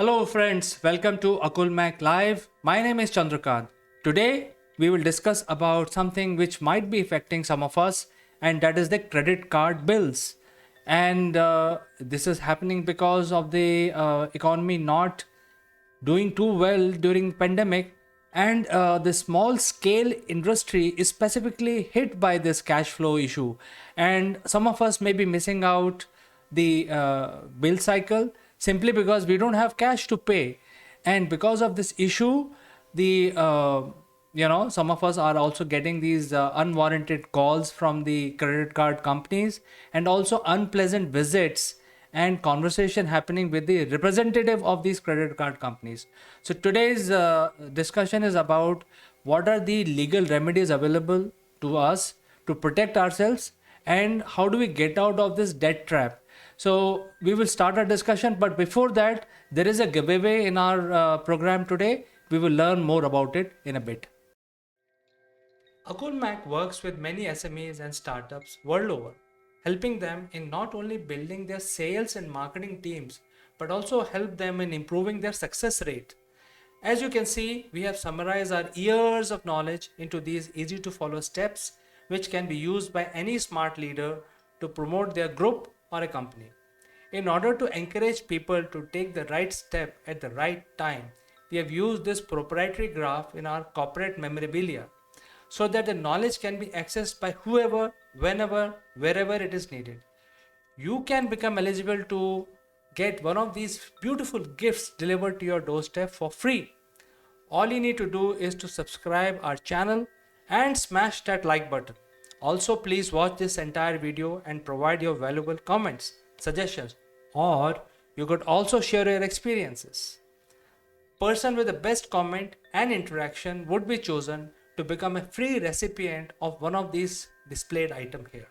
Hello, friends. Welcome to Akul Mac Live. My name is Chandrakant. Today, we will discuss about something which might be affecting some of us, and that is the credit card bills. And this is happening because of the economy not doing too well during pandemic, and the small scale industry is specifically hit by this cash flow issue, and some of us may be missing out the bill cycle simply because we don't have cash to pay. And because of this issue, the some of us are also getting these unwarranted calls from the credit card companies, and also unpleasant visits and conversation happening with the representative of these credit card companies. So today's discussion is about what are the legal remedies available to us to protect ourselves, and how do we get out of this debt trap. So we will start our discussion, but before that, there is a giveaway in our program today. We will learn more about it in a bit. Akul Mac works with many SMEs and startups world over, helping them in not only building their sales and marketing teams, but also help them in improving their success rate. As you can see, we have summarized our years of knowledge into these easy to follow steps, which can be used by any smart leader to promote their group or a company. In order to encourage people to take the right step at the right time, we have used this proprietary graph in our corporate memorabilia so that the knowledge can be accessed by whoever, whenever, wherever it is needed. You can become eligible to get one of these beautiful gifts delivered to your doorstep for free. All you need to do is to subscribe our channel and smash that like button. Also, please watch this entire video and provide your valuable comments, suggestions, or you could also share your experiences. Person with the best comment and interaction would be chosen to become a free recipient of one of these displayed items here.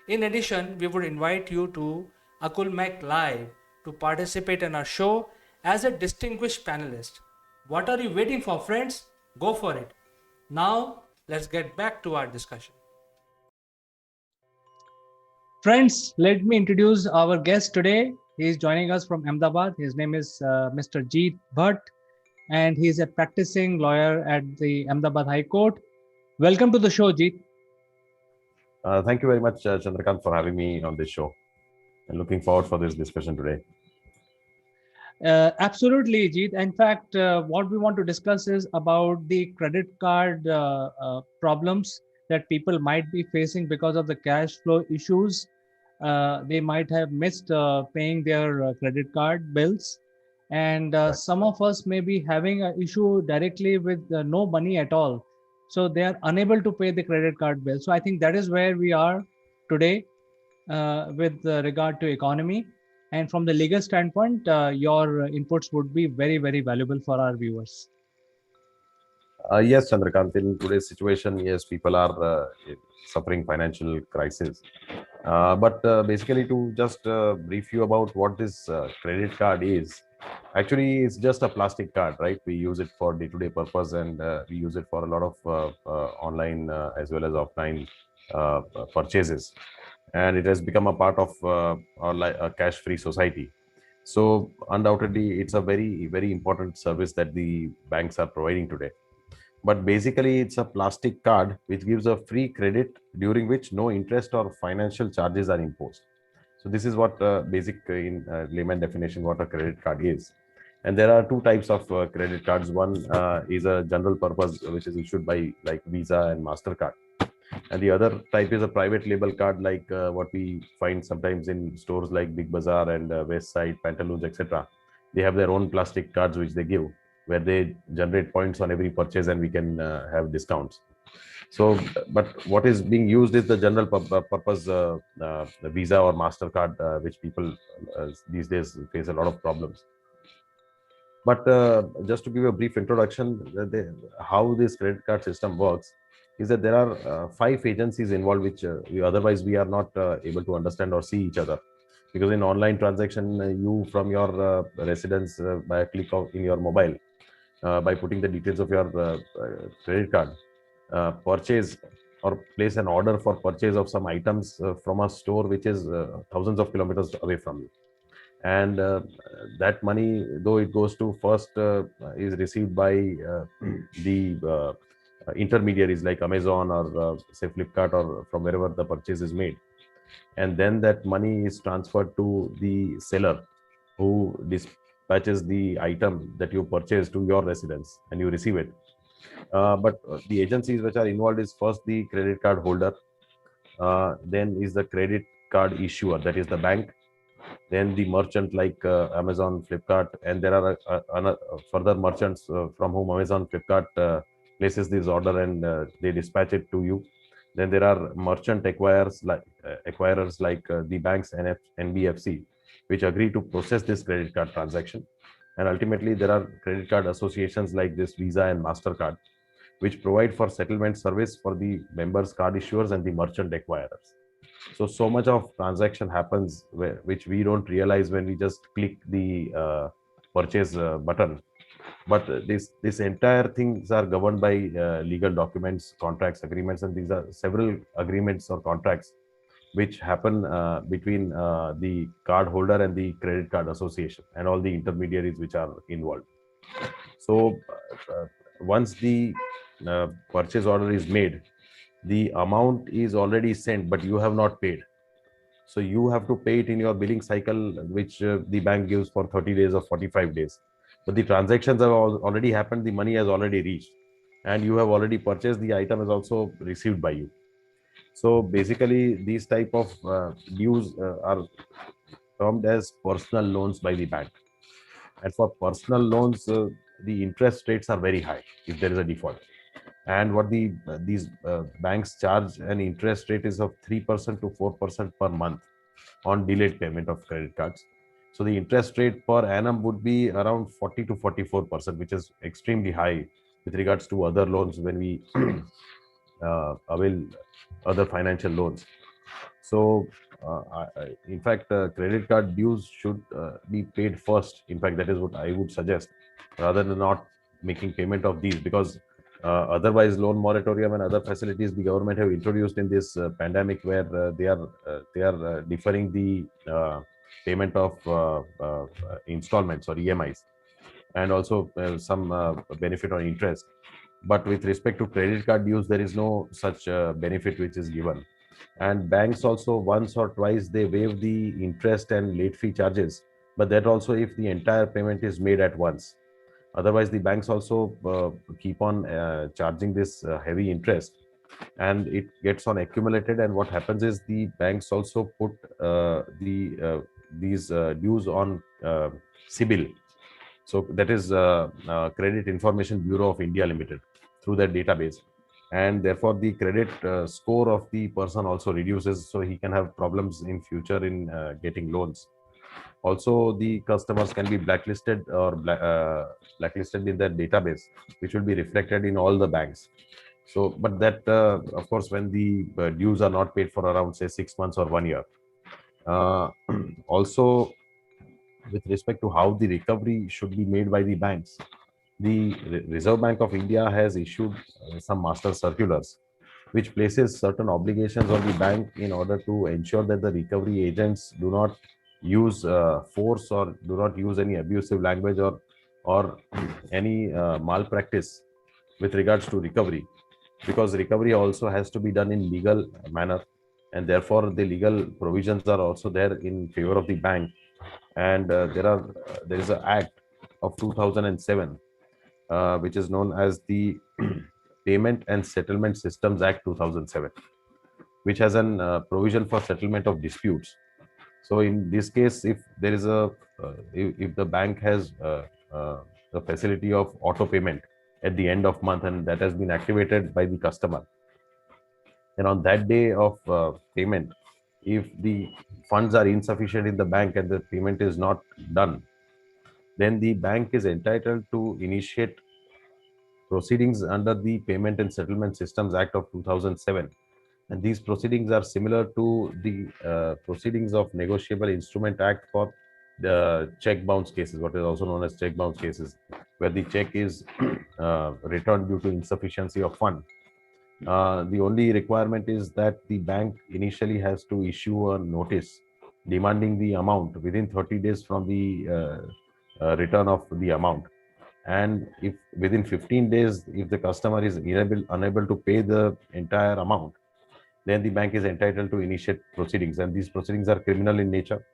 In addition, we would invite you to Akul Mac Live to participate in our show as a distinguished panelist. What are you waiting for, friends? Go for it. Now, let's get back to our discussion. Friends, let me introduce our guest today. He is joining us from Ahmedabad. His name is Mr. Jeet Bhatt, and he is a practicing lawyer at the Ahmedabad High Court. Welcome to the show, Jeet. Thank you very much, Chandrakant, for having me on this show. And looking forward for this discussion today. Absolutely, Jeet. In fact, what we want to discuss is about the credit card problems that people might be facing because of the cash flow issues. They might have missed paying their credit card bills. And some of us may be having an issue directly with no money at all. So they are unable to pay the credit card bill. So I think that is where we are today with regard to economy. And from the legal standpoint, your inputs would be very, very valuable for our viewers. Yes, Chandrakant, in today's situation, yes, people are suffering financial crisis. But basically, to just brief you about what this credit card is, actually, it's just a plastic card, right? We use it for day-to-day purpose, and we use it for a lot of online as well as offline purchases. And it has become a part of a cash-free society. So undoubtedly, it's a very, very important service that the banks are providing today. But basically, it's a plastic card which gives a free credit during which no interest or financial charges are imposed. So this is what basic in layman definition what a credit card is. And there are two types of credit cards. One is a general purpose, which is issued by like Visa and MasterCard. And the other type is a private label card, like what we find sometimes in stores like Big Bazaar and West Side, Pantaloons, etc. They have their own plastic cards which they give, where they generate points on every purchase, and we can have discounts. So, but what is being used is the general purpose the Visa or Mastercard, which people these days face a lot of problems. But just to give you a brief introduction, how this credit card system works is that there are five agencies involved, which otherwise we are not able to understand or see each other. Because in online transaction, you from your residence by a click of in your mobile, by putting the details of your credit card, purchase or place an order for purchase of some items from a store which is thousands of kilometers away from you. and that money, though it goes to first is received by the intermediaries like Amazon or say Flipkart or from wherever the purchase is made, and then that money is transferred to the seller who dispatches the item that you purchase to your residence and you receive it. But the agencies which are involved is first the credit card holder, then is the credit card issuer, that is the bank, then the merchant like Amazon, Flipkart, and there are further merchants from whom Amazon, Flipkart places this order and they dispatch it to you. Then there are merchant acquirers like the banks and NBFC, which agree to process this credit card transaction. And ultimately, there are credit card associations like this Visa and Mastercard, which provide for settlement service for the members, card issuers, and the merchant acquirers. So much of transaction happens which we don't realize when we just click the purchase button. But this entire things are governed by legal documents, contracts, agreements, and these are several agreements or contracts which happen between the card holder and the credit card association and all the intermediaries which are involved. So once the purchase order is made, the amount is already sent, but you have not paid. So you have to pay it in your billing cycle, which the bank gives for 30 days or 45 days. But the transactions have already happened, the money has already reached, and you have already purchased, the item is also received by you. So basically, these type of dues are termed as personal loans by the bank. And for personal loans, the interest rates are very high if there is a default. And what these banks charge an interest rate is of 3% to 4% per month on delayed payment of credit cards. So the interest rate per annum would be around 40 to 44%, which is extremely high with regards to other loans when we avail other financial loans. So, in fact, credit card dues should be paid first. In fact, that is what I would suggest, rather than not making payment of these, because otherwise, loan moratorium and other facilities the government have introduced in this pandemic, where they are deferring the payment of installments or EMIs, and also some benefit on interest. But with respect to credit card dues, there is no such benefit which is given. And banks also once or twice they waive the interest and late fee charges, but that also if the entire payment is made at once. Otherwise, the banks also keep on charging this heavy interest, and it gets on accumulated. And what happens is the banks also put these dues on CIBIL. So that is Credit Information Bureau of India Limited, through that database. And therefore, the credit score of the person also reduces, so he can have problems in future in getting loans. Also, the customers can be blacklisted or blacklisted in that database, which will be reflected in all the banks. So, but that, of course, when the dues are not paid for around, say, 6 months or 1 year. Uh, Also, with respect to how the recovery should be made by the banks, the Reserve Bank of India has issued some master circulars, which places certain obligations on the bank in order to ensure that the recovery agents do not use force or do not use any abusive language or any malpractice with regards to recovery, because recovery also has to be done in legal manner, and therefore the legal provisions are also there in favor of the bank. And there is an act of 2007, which is known as the Payment and Settlement Systems Act 2007, which has an provision for settlement of disputes. So in this case, if there is if the bank has the facility of auto payment at the end of month, and that has been activated by the customer, and on that day of payment, if the funds are insufficient in the bank and the payment is not done, then the bank is entitled to initiate proceedings under the Payment and Settlement Systems Act of 2007. And these proceedings are similar to the proceedings of Negotiable Instrument Act for the check bounce cases, what is also known as check bounce cases, where the check is returned due to insufficiency of fund. The only requirement is that the bank initially has to issue a notice demanding the amount within 30 days from the return of the amount. And if within 15 days, if the customer is unable to pay the entire amount, then the bank is entitled to initiate proceedings, and these proceedings are criminal in nature.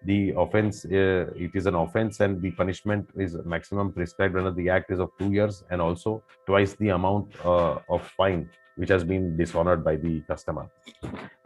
The offense, it is an offense, and the punishment is maximum prescribed under the act is of 2 years, and also twice the amount of fine which has been dishonored by the customer.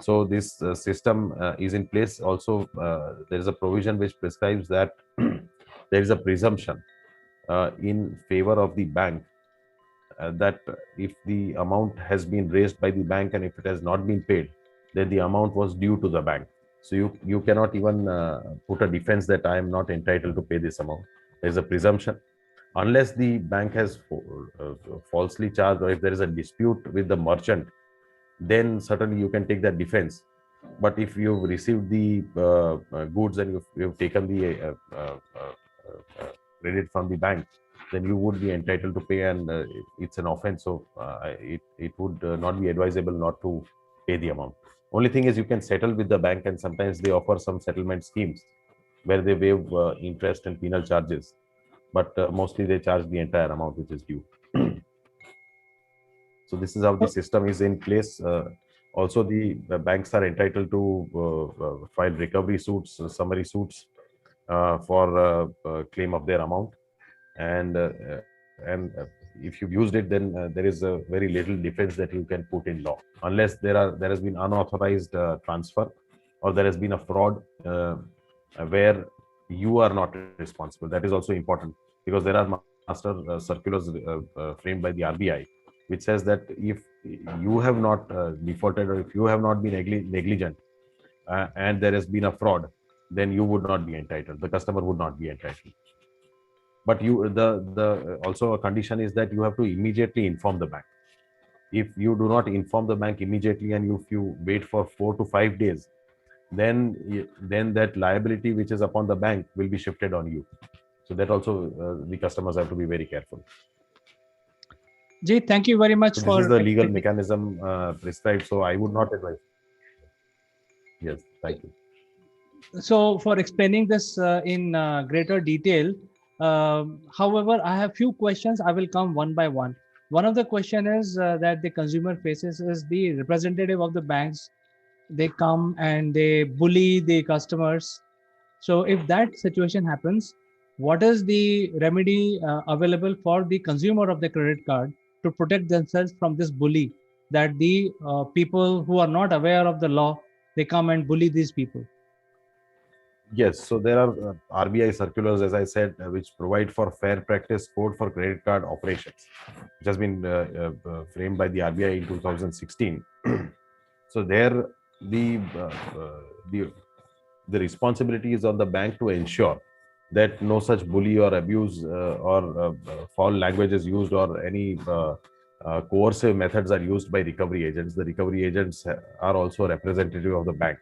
So this system is in place. Also, there is a provision which prescribes that there is a presumption in favor of the bank that if the amount has been raised by the bank and if it has not been paid, then the amount was due to the bank. So you cannot even put a defense that I am not entitled to pay this amount. There is a presumption. Unless the bank has falsely charged, or if there is a dispute with the merchant, then certainly you can take that defense. But if you've received the goods and you've taken the credit from the bank, then you would be entitled to pay, and it's an offense. So it would not be advisable not to pay the amount. Only thing is you can settle with the bank, and sometimes they offer some settlement schemes where they waive interest and penal charges, but mostly they charge the entire amount which is due. So this is how the system is in place. Also, the banks are entitled to file recovery suits, summary suits for claim of their amount, and if you've used it, then there is a very little defense that you can put in law, unless there has been unauthorized transfer, or there has been a fraud where you are not responsible. That is also important, because there are master circulars framed by the RBI, which says that if you have not defaulted, or if you have not been negligent, and there has been a fraud, then you would not be entitled. The customer would not be entitled. But the also a condition is that you have to immediately inform the bank. If you do not inform the bank immediately, and if you wait for 4 to 5 days, then that liability which is upon the bank will be shifted on you. So that also the customers have to be very careful. Jay, thank you very much So for this is the legal mechanism prescribed. So I would not advise. Yes, thank you. So for explaining this in greater detail. However, I have few questions. I will come one by one. One of the question is that the consumer faces is the representative of the banks. They come and they bully the customers. So if that situation happens, what is the remedy available for the consumer of the credit card to protect themselves from this bully, that the people who are not aware of the law, they come and bully these people? Yes, so there are RBI circulars, as I said, which provide for fair practice code for credit card operations, which has been framed by the RBI in 2016. So there, the the responsibility is on the bank to ensure that no such bully or abuse or foul language is used, or any coercive methods are used by recovery agents. The recovery agents are also representative of the bank.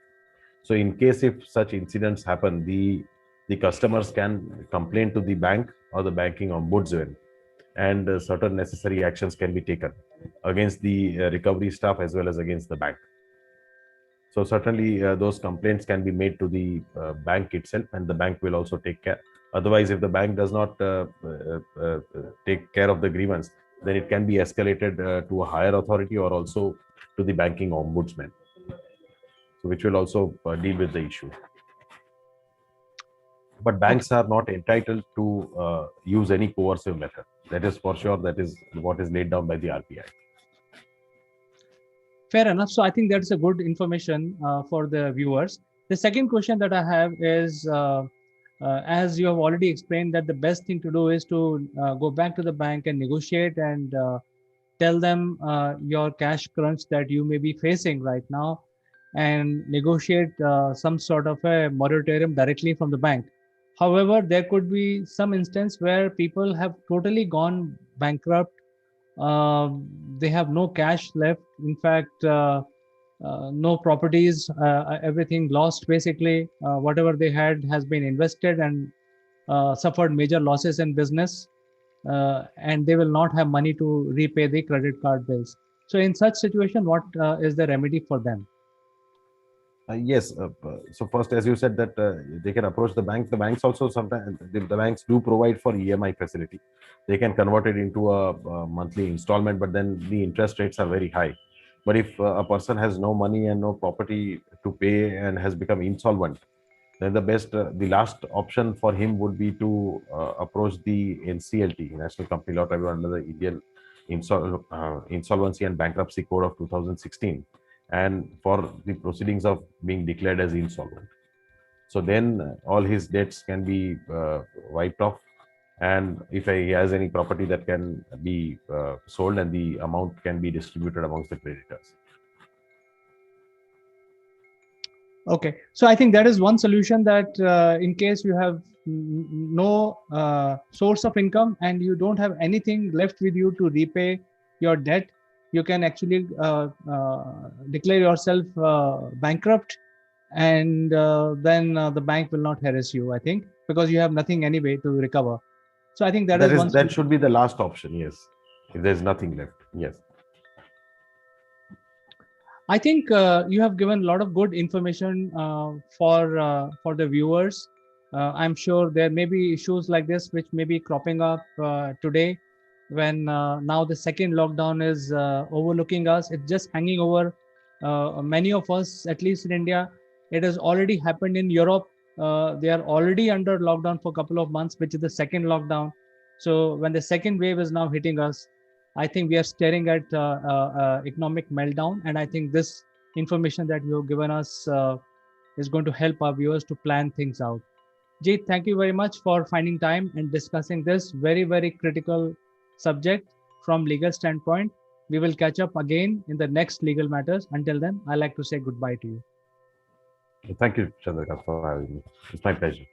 So in case if such incidents happen, the customers can complain to the bank or the banking ombudsman, and certain necessary actions can be taken against the recovery staff as well as against the bank. So certainly those complaints can be made to the bank itself, and the bank will also take care. Otherwise, if the bank does not take care of the grievance, then it can be escalated to a higher authority, or also to the banking ombudsman, so which will also deal with the issue. But banks are not entitled to use any coercive method. That is for sure. That is what is laid down by the RBI. Fair enough. So I think that's a good information for the viewers. The second question that I have is, as you have already explained, that the best thing to do is to go back to the bank and negotiate, and tell them your cash crunch that you may be facing right now, and negotiate some sort of a moratorium directly from the bank. However, there could be some instance where people have totally gone bankrupt. They have no cash left. In fact, no properties, everything lost basically. Whatever they had has been invested, and suffered major losses in business, and they will not have money to repay the credit card bills. So in such situation, what is the remedy for them? Yes. So first, as you said, that they can approach the banks. The banks also sometimes the banks do provide for EMI facility. They can convert it into a monthly installment, but then the interest rates are very high. But if a person has no money and no property to pay and has become insolvent, then the last option for him would be to approach the NCLT, National Company Law Tribunal, under the Indian Insolvency and Bankruptcy Code of 2016, and for the proceedings of being declared as insolvent. So then all his debts can be wiped off, and if he has any property, that can be sold, and the amount can be distributed amongst the creditors. Okay, so I think that is one solution, that in case you have no source of income and you don't have anything left with you to repay your debt, you can actually declare yourself bankrupt, and then the bank will not harass you, I think, because you have nothing anyway to recover. So I think that is one That solution. should be the last option. Yes, if there's nothing left. Yes. I think you have given a lot of good information for the viewers. I'm sure there may be issues like this which may be cropping up today, when now the second lockdown is overlooking us. It's just hanging over many of us, at least in India. It has already happened in Europe. They are already under lockdown for a couple of months, which is the second lockdown. So when the second wave is now hitting us, I think we are staring at economic meltdown, and I think this information that you have given us is going to help our viewers to plan things out. Jeet, thank you very much for finding time and discussing this very, very critical subject from legal standpoint. We will catch up again in the next legal matters. Until then, I like to say goodbye to you. Thank you, Chandrakant, for having me. It's my pleasure.